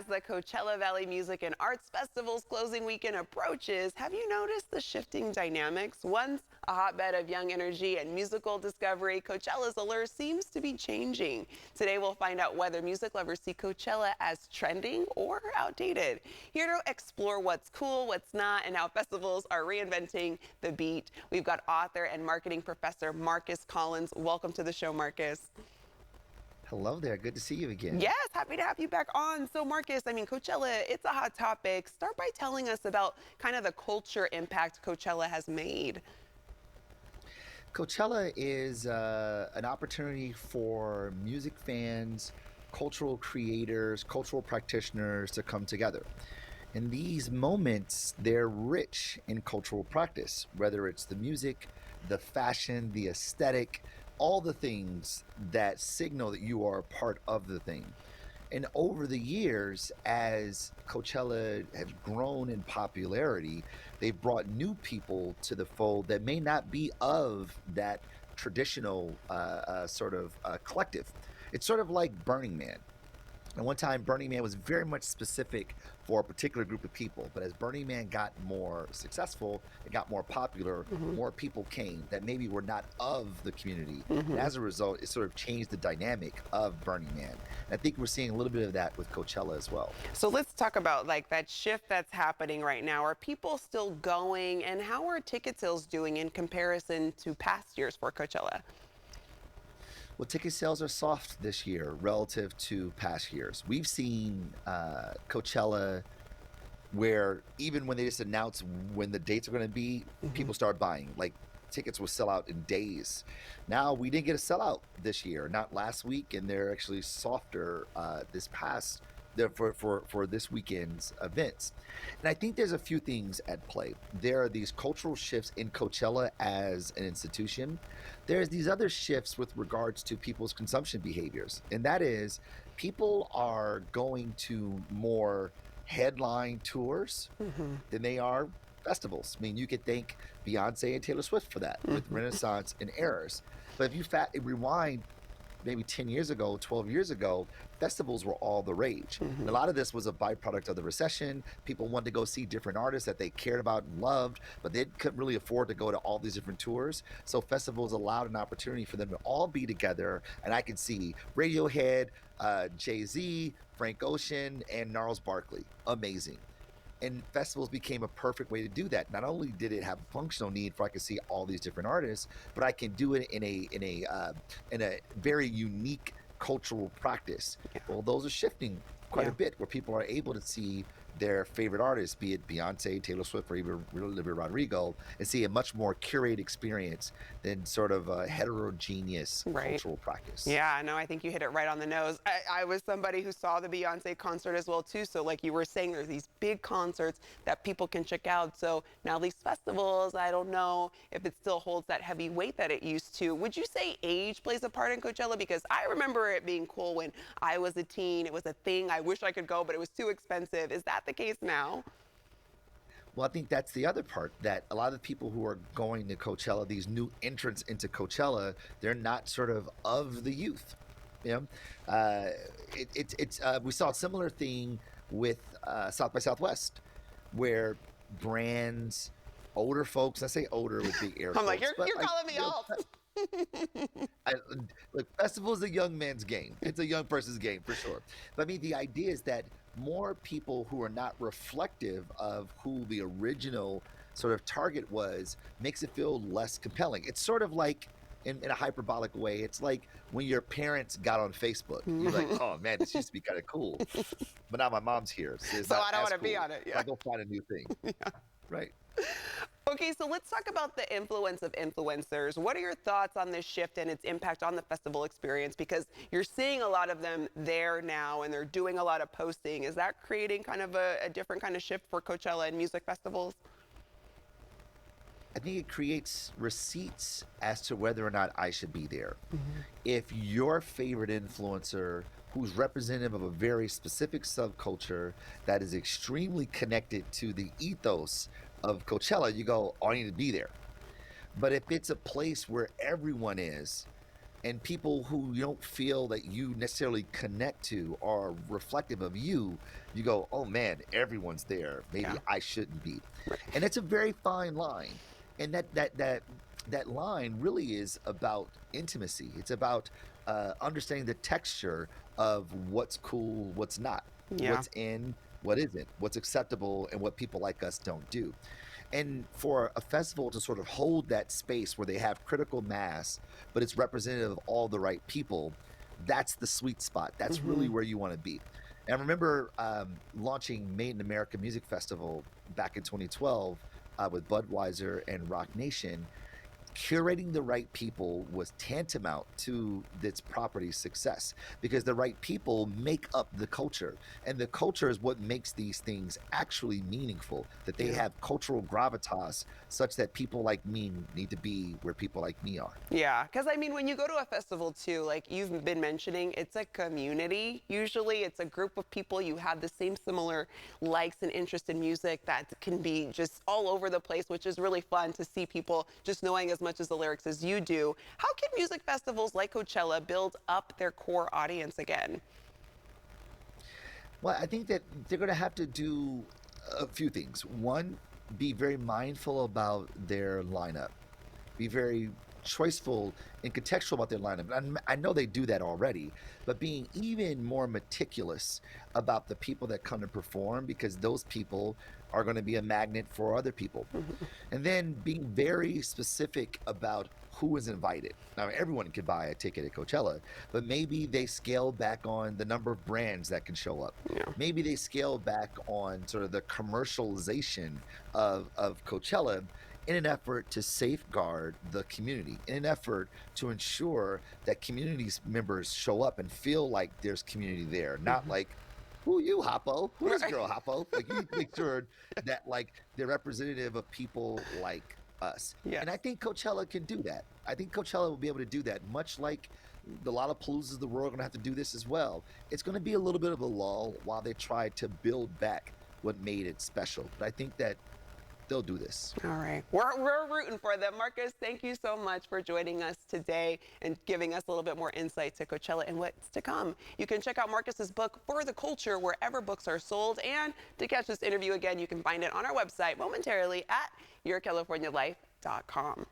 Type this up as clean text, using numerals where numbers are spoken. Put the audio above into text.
As the Coachella Valley Music and Arts Festival's closing weekend approaches, have you noticed the shifting dynamics? Once a hotbed of young energy and musical discovery, Coachella's allure seems to be changing. Today, we'll find out whether music lovers see Coachella as trending or outdated. Here to explore what's cool, what's not, and how festivals are reinventing the beat, we've got author and marketing professor Marcus Collins. Welcome to the show, Marcus. Hello there. Good to see you again. Yes, happy to have you back on. So Marcus, Coachella, it's a hot topic. Start by telling us about kind of the culture impact Coachella has made. Coachella is an opportunity for music fans, cultural creators, cultural practitioners to come together. And these moments, they're rich in cultural practice, whether it's the music, the fashion, the aesthetic, all the things that signal that you are a part of the thing. And over the years, as Coachella has grown in popularity, they've brought new people to the fold that may not be of that traditional collective. It's sort of like Burning Man. And one time, Burning Man was very much specific for a particular group of people. But as Burning Man got more successful, it got more popular, more people came that maybe were not of the community. And as a result, it sort of changed the dynamic of Burning Man. And I think we're seeing a little bit of that with Coachella as well. So let's talk about like that shift that's happening right now. Are people still going, and how are ticket sales doing in comparison to past years for Coachella? Well, ticket sales are soft this year relative to past years. We've seen Coachella where even when they just announce when the dates are going to be, people start buying. Like tickets will sell out in days. Now we didn't get a sellout this year, not last week, and they're actually softer this past for this weekend's events. And I think there's a few things at play. There are these cultural shifts in Coachella as an institution. There's these other shifts with regards to people's consumption behaviors. And that is people are going to more headline tours than they are festivals. I mean, you could thank Beyonce and Taylor Swift for that with Renaissance and Eras. But if you rewind maybe 10 years ago, 12 years ago, festivals were all the rage. And a lot of this was a byproduct of the recession. People wanted to go see different artists that they cared about and loved, but they couldn't really afford to go to all these different tours. So festivals allowed an opportunity for them to all be together. And I could see Radiohead, Jay-Z, Frank Ocean, and Gnarls Barkley. Amazing. And festivals became a perfect way to do that. Not only did it have a functional need for I could see all these different artists, but I can do it in a very unique cultural practice. Well, those are shifting quite a bit, where people are able to see their favorite artists, be it Beyonce, Taylor Swift, or even Olivia Rodrigo, and see a much more curated experience than sort of a heterogeneous cultural practice. Yeah, no, I think you hit it right on the nose. I was somebody who saw the Beyonce concert as well, too. So like you were saying, there's these big concerts that people can check out. So now these festivals, I don't know if it still holds that heavy weight that it used to. Would you say age plays a part in Coachella? Because I remember it being cool when I was a teen. It was a thing. I wish I could go, but it was too expensive. Is that the case now? Well, I think that's the other part, that a lot of the people who are going to Coachella, these new entrants into Coachella, they're not sort of the youth. You know, we saw a similar thing with South by Southwest, where brands, older folks, I say older with big air I'm like, quotes, you're but calling me old. I, look, festival is a young man's game. It's a young person's game for sure. But I mean, the idea is that more people who are not reflective of who the original sort of target was makes it feel less compelling. It's sort of like, in a hyperbolic way, it's like when your parents got on Facebook. You're like, oh man, this used to be kind of cool, but now my mom's here, So I don't want to be on it. I go find a new thing. Right. Okay, so let's talk about the influence of influencers. What are your thoughts on this shift and its impact on the festival experience? Because you're seeing a lot of them there now, and they're doing a lot of posting. Is that creating kind of a different kind of shift for Coachella and music festivals? I think it creates receipts as to whether or not I should be there. If your favorite influencer, who's representative of a very specific subculture that is extremely connected to the ethos of Coachella, you go, oh, I need to be there. But if it's a place where everyone is, and people who you don't feel that you necessarily connect to or reflective of you, you go, oh man, everyone's there. Maybe Yeah. I shouldn't be. And it's a very fine line. And that line really is about intimacy. It's about understanding the texture of what's cool, what's not, Yeah. what's in, what isn't, what's acceptable, and what people like us don't do. And for a festival to sort of hold that space where they have critical mass, but it's representative of all the right people, that's the sweet spot. That's really Hmm. where you want to be. And I remember launching Made in America Music Festival back in 2012 with Budweiser and Rock Nation. Curating the right people was tantamount to its property's success because the right people make up the culture, and the culture is what makes these things actually meaningful, that they Yeah. have cultural gravitas such that people like me need to be where people like me are. Yeah, because I mean, when you go to a festival too, like you've been mentioning, it's a community. Usually, it's a group of people you have the same similar likes and interest in music that can be just all over the place, which is really fun to see people just knowing as much as the lyrics as you do. How can music festivals like Coachella build up their core audience again? Well, I think that they're going to have to do a few things. One, be very mindful about their lineup, be very choiceful and contextual about their lineup. And I know they do that already, but being even more meticulous about the people that come to perform because those people are going to be a magnet for other people. Mhm. And then being very specific about who is invited. Now, everyone can buy a ticket at Coachella, but maybe they scale back on the number of brands that can show up. Yeah. Maybe they scale back on sort of the commercialization of Coachella in an effort to safeguard the community, in an effort to ensure that communities members show up and feel like there's community there, not Mhm. like, who you, Hoppo? Who this Right. girl, Hoppo? Like, you need to make sure that like they're representative of people like us. Yes. And I think Coachella can do that. I think Coachella will be able to do that, much like the Lollapaloozas of the world are going to have to do this as well. It's going to be a little bit of a lull while they try to build back what made it special. But I think that they'll do this. All right. We're rooting for them. Marcus, thank you so much for joining us today and giving us a little bit more insight to Coachella and what's to come. You can check out Marcus's book, For the Culture, wherever books are sold. And to catch this interview again, you can find it on our website momentarily at yourcalifornialife.com.